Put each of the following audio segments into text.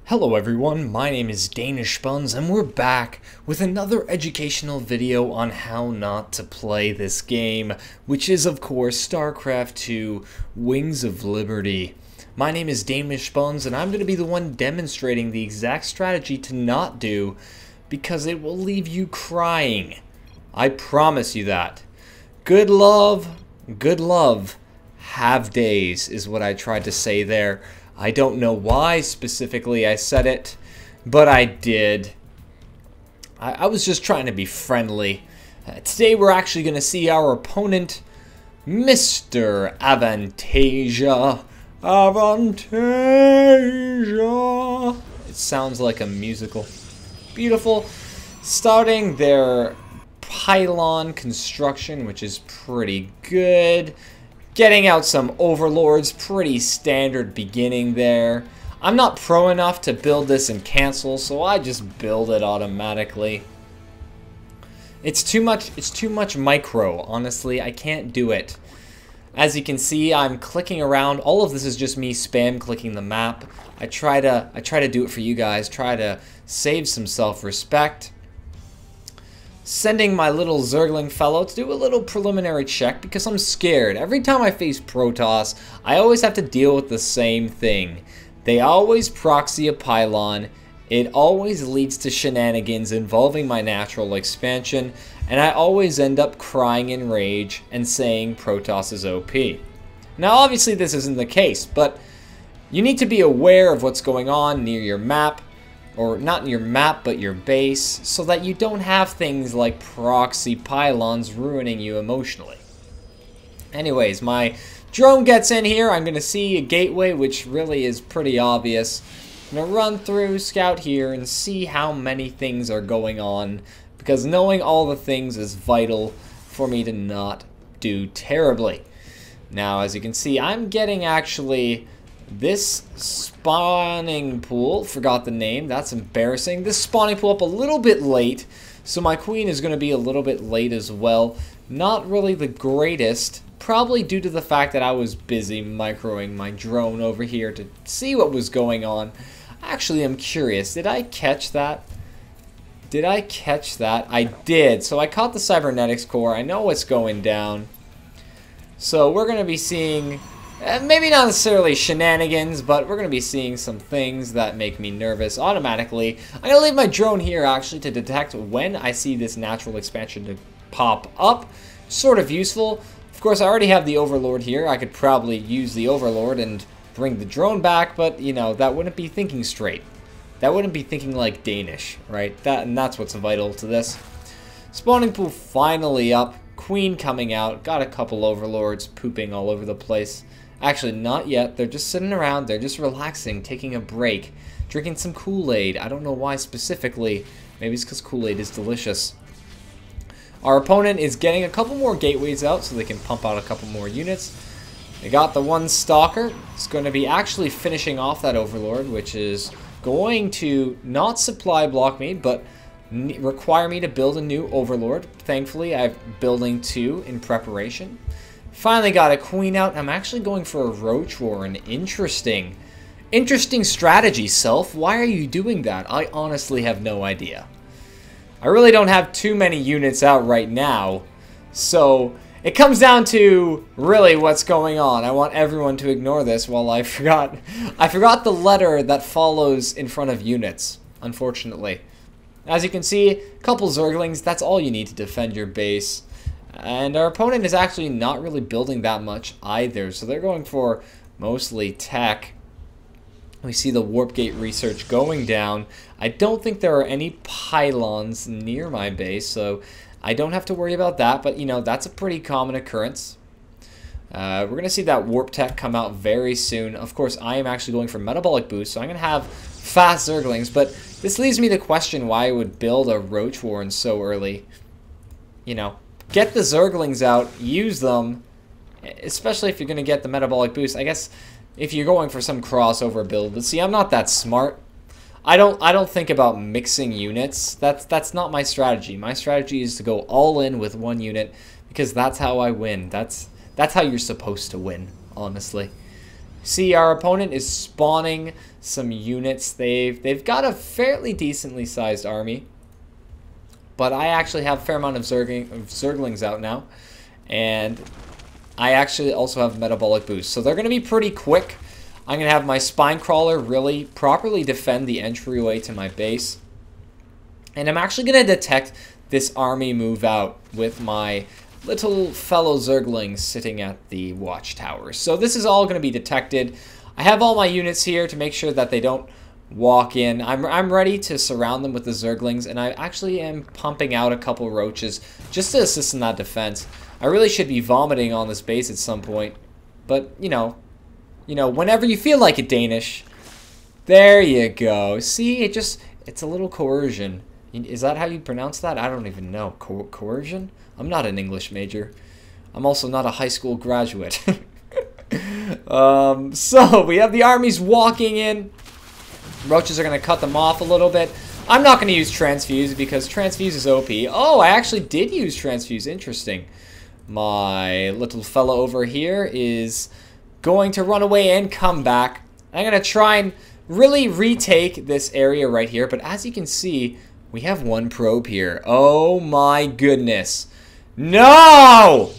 Hello everyone, my name is Danish Buns and we're back with another educational video on how not to play this game, which is of course Starcraft 2 Wings of Liberty. My name is Danish Buns and I'm going to be the one demonstrating the exact strategy to not do because it will leave you crying. I promise you that. Good love, have days is what I tried to say there. I don't know why specifically I said it, but I did. I was just trying to be friendly. Today we're actually going to see our opponent, Mr. Avantasia. Avantasia. It sounds like a musical. Beautiful. Starting their pylon construction, which is pretty good. Getting out some overlords, pretty standard beginning there. I'm not pro enough to build this and cancel, so I just build it automatically. It's too much micro, honestly. I can't do it. As you can see, I'm clicking around. All of this is just me spam clicking the map. I try to do it for you guys, try to save some self-respect. Sending my little Zergling fellow to do a little preliminary check because I'm scared. Every time I face Protoss, I always have to deal with the same thing. They always proxy a pylon. It always leads to shenanigans involving my natural expansion, and I always end up crying in rage and saying Protoss is OP. Now obviously this isn't the case, but you need to be aware of what's going on near your map. Or not your map, but your base, so that you don't have things like proxy pylons ruining you emotionally. Anyways, my drone gets in here. I'm going to see a gateway, which really is pretty obvious. I'm going to run through, scout here, and see how many things are going on, because knowing all the things is vital for me to not do terribly. Now, as you can see, I'm getting actually this spawning pool, forgot the name, that's embarrassing. This spawning pool up a little bit late, so my queen is going to be a little bit late as well. Not really the greatest, probably due to the fact that I was busy microing my drone over here to see what was going on. Actually, I'm curious, did I catch that? Did I catch that? I did, so I caught the cybernetics core. I know what's going down. So we're going to be seeing maybe not necessarily shenanigans, but we're going to be seeing some things that make me nervous automatically. I'm going to leave my drone here, actually, to detect when I see this natural expansion to pop up. Sort of useful. Of course, I already have the Overlord here. I could probably use the Overlord and bring the drone back, but, you know, that wouldn't be thinking straight. That wouldn't be thinking like Danish, right? And that's what's vital to this. Spawning pool finally up. Queen coming out. Got a couple Overlords pooping all over the place. Actually, not yet. They're just sitting around. They're just relaxing, taking a break, drinking some Kool-Aid. I don't know why specifically. Maybe it's because Kool-Aid is delicious. Our opponent is getting a couple more gateways out so they can pump out a couple more units. They got the one Stalker. It's going to be actually finishing off that Overlord, which is going to not supply block me, but require me to build a new Overlord. Thankfully, I'm building 2 in preparation. Finally got a queen out. I'm actually going for a Roach Warren. Interesting strategy, Self. Why are you doing that? I honestly have no idea. I really don't have too many units out right now. So it comes down to really what's going on. I want everyone to ignore this while I forgot the letter that follows in front of units, unfortunately. As you can see, a couple Zerglings, that's all you need to defend your base. And our opponent is actually not really building that much either, so they're going for mostly tech. We see the warp gate research going down. I don't think there are any pylons near my base, so I don't have to worry about that, but you know, that's a pretty common occurrence. We're going to see that warp tech come out very soon. Of course, I am actually going for metabolic boost, so I'm going to have fast Zerglings, but this leaves me to question why I would build a Roach Warren so early. You know, get the Zerglings out, use them, especially if you're going to get the metabolic boost. I guess if you're going for some crossover build, but see, I'm not that smart. I don't think about mixing units. That's not my strategy. My strategy is to go all in with one unit because that's how I win. That's how you're supposed to win, honestly. See, our opponent is spawning some units. They've got a fairly decently sized army. But I actually have a fair amount of Zerglings out now. And I actually also have Metabolic Boost. So they're going to be pretty quick. I'm going to have my Spine Crawler really properly defend the entryway to my base. And I'm actually going to detect this army move out with my little fellow Zerglings sitting at the watchtower. So this is all going to be detected. I have all my units here to make sure that they don't walk in. I'm ready to surround them with the Zerglings, and I actually am pumping out a couple roaches just to assist in that defense. I really should be vomiting on this base at some point, but you know, whenever you feel like it, Danish. There you go. See, it's a little coercion. Is that how you pronounce that? I don't even know. Coercion? I'm not an English major. I'm also not a high school graduate. So we have the armies walking in. Roaches are going to cut them off a little bit. I'm not going to use Transfuse because Transfuse is OP. Oh, I actually did use Transfuse. Interesting. My little fella over here is going to run away and come back. I'm going to try and really retake this area right here. But as you can see, we have one probe here. Oh my goodness. No!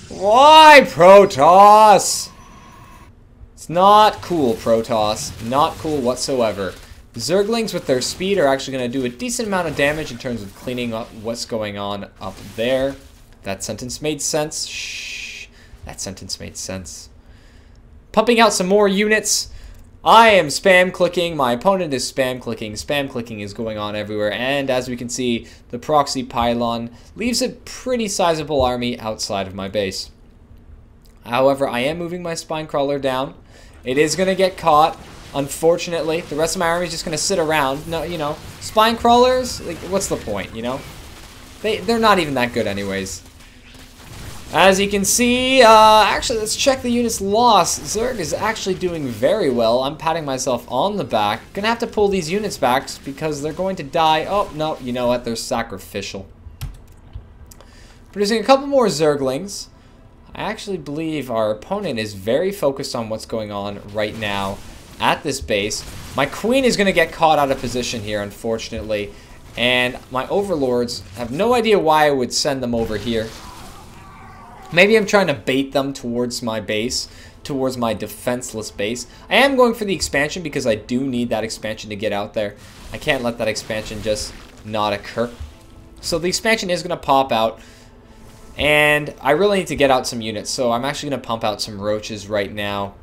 Why, Protoss? It's not cool, Protoss. Not cool whatsoever. Zerglings with their speed are actually going to do a decent amount of damage in terms of cleaning up what's going on up there. That sentence made sense. Shh. That sentence made sense. Pumping out some more units. I am spam clicking. My opponent is spam clicking. Spam clicking is going on everywhere. And as we can see, the proxy pylon leaves a pretty sizable army outside of my base. However, I am moving my spine crawler down. It is going to get caught, unfortunately. The rest of my army is just going to sit around. No, you know, spine crawlers, like, what's the point, you know? They're not even that good anyways. As you can see, actually, let's check the unit's loss. Zerg is actually doing very well. I'm patting myself on the back. Gonna have to pull these units back because they're going to die. Oh, no, you know what? They're sacrificial. Producing a couple more Zerglings. I actually believe our opponent is very focused on what's going on right now at this base. My queen is going to get caught out of position here, unfortunately. And my overlords have no idea why I would send them over here. Maybe I'm trying to bait them towards my base, towards my defenseless base. I am going for the expansion because I do need that expansion to get out there. I can't let that expansion just not occur. So the expansion is going to pop out. And I really need to get out some units, so I'm actually going to pump out some roaches right now.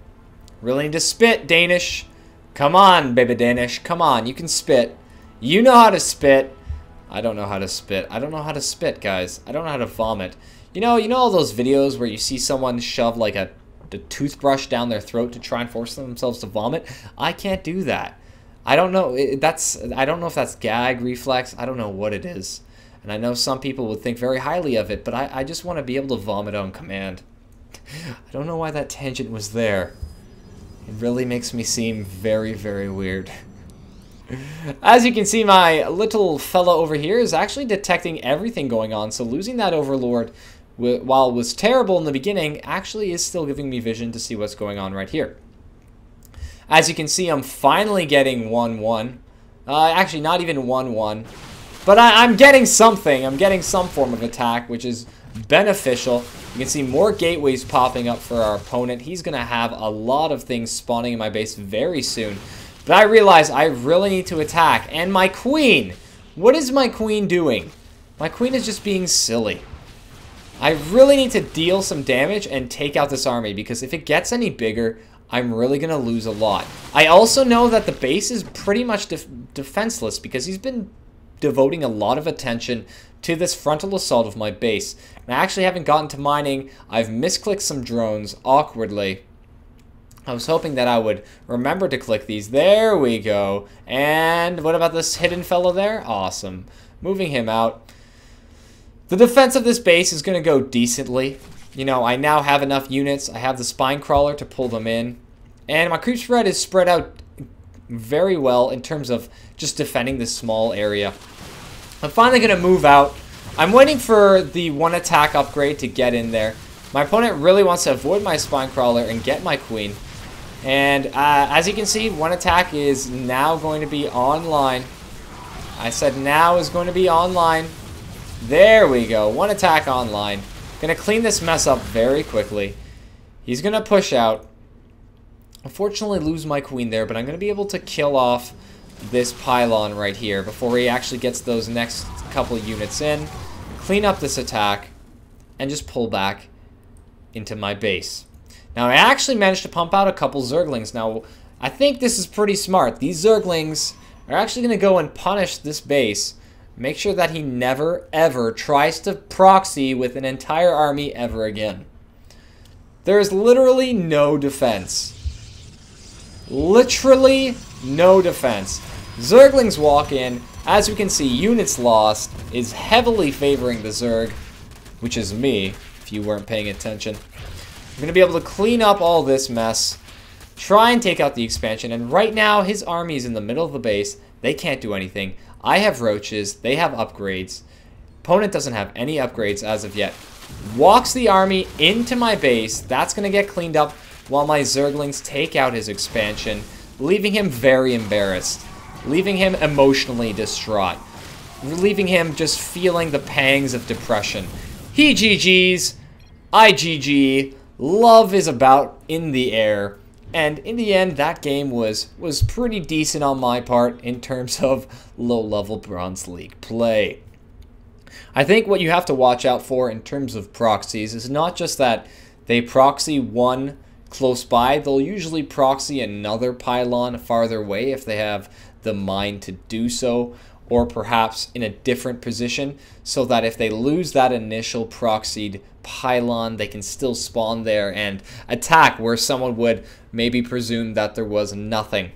Really need to spit, Danish. Come on, baby Danish. Come on, you can spit. You know how to spit. I don't know how to spit. I don't know how to spit, guys. I don't know how to vomit. You know all those videos where you see someone shove like a toothbrush down their throat to try and force themselves to vomit? I can't do that. I don't know. I don't know if that's gag reflex. I don't know what it is. And I know some people would think very highly of it, but I just want to be able to vomit on command. I don't know why that tangent was there. It really makes me seem very, very weird. As you can see, my little fella over here is actually detecting everything going on, so losing that overlord, while it was terrible in the beginning, actually is still giving me vision to see what's going on right here. As you can see, I'm finally getting 1-1. Actually, not even 1-1. But I'm getting something. I'm getting some form of attack, which is beneficial. You can see more gateways popping up for our opponent. He's going to have a lot of things spawning in my base very soon. But I realize I really need to attack. And my queen! What is my queen doing? My queen is just being silly. I really need to deal some damage and take out this army, because if it gets any bigger, I'm really going to lose a lot. I also know that the base is pretty much defenseless, because he's been devoting a lot of attention to this frontal assault of my base. And I actually haven't gotten to mining. I've misclicked some drones awkwardly. I was hoping that I would remember to click these. There we go. And what about this hidden fellow there? Awesome. Moving him out. The defense of this base is going to go decently. You know, I now have enough units. I have the spine crawler to pull them in. And my creep spread is spread out very well in terms of just defending this small area. I'm finally going to move out. I'm waiting for the one attack upgrade to get in there. My opponent really wants to avoid my spine crawler and get my queen. And as you can see, one attack is now going to be online. I said now is going to be online. There we go. One attack online. Gonna clean this mess up very quickly. He's gonna push out. Unfortunately lose my queen there, but I'm gonna be able to kill off this pylon right here before he actually gets those next couple units in. Clean up this attack and just pull back into my base. Now I actually managed to pump out a couple Zerglings. Now I think this is pretty smart. These Zerglings are actually gonna go and punish this base. Make sure that he never, ever tries to proxy with an entire army ever again. There is literally no defense. Literally no defense. Zerglings walk in. As we can see, units lost is heavily favoring the Zerg, which is me, if you weren't paying attention. I'm going to be able to clean up all this mess, try and take out the expansion, and right now his army is in the middle of the base. They can't do anything. I have roaches. They have upgrades. Opponent doesn't have any upgrades as of yet. Walks the army into my base. That's going to get cleaned up while my Zerglings take out his expansion, leaving him very embarrassed, leaving him emotionally distraught, leaving him just feeling the pangs of depression. He GG's, I GG, love is about in the air. And in the end, that game was pretty decent on my part in terms of low-level Bronze League play. I think what you have to watch out for in terms of proxies is not just that they proxy one close by. They'll usually proxy another pylon farther away if they have the mind to do so, or perhaps in a different position, so that if they lose that initial proxied pylon, they can still spawn there and attack where someone would maybe presume that there was nothing.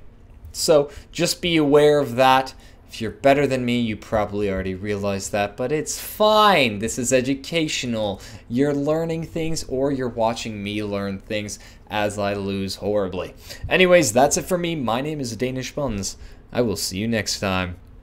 So just be aware of that. If you're better than me, you probably already realized that, but it's fine. This is educational. You're learning things, or you're watching me learn things as I lose horribly. Anyways, that's it for me. My name is Danish Buns. I will see you next time.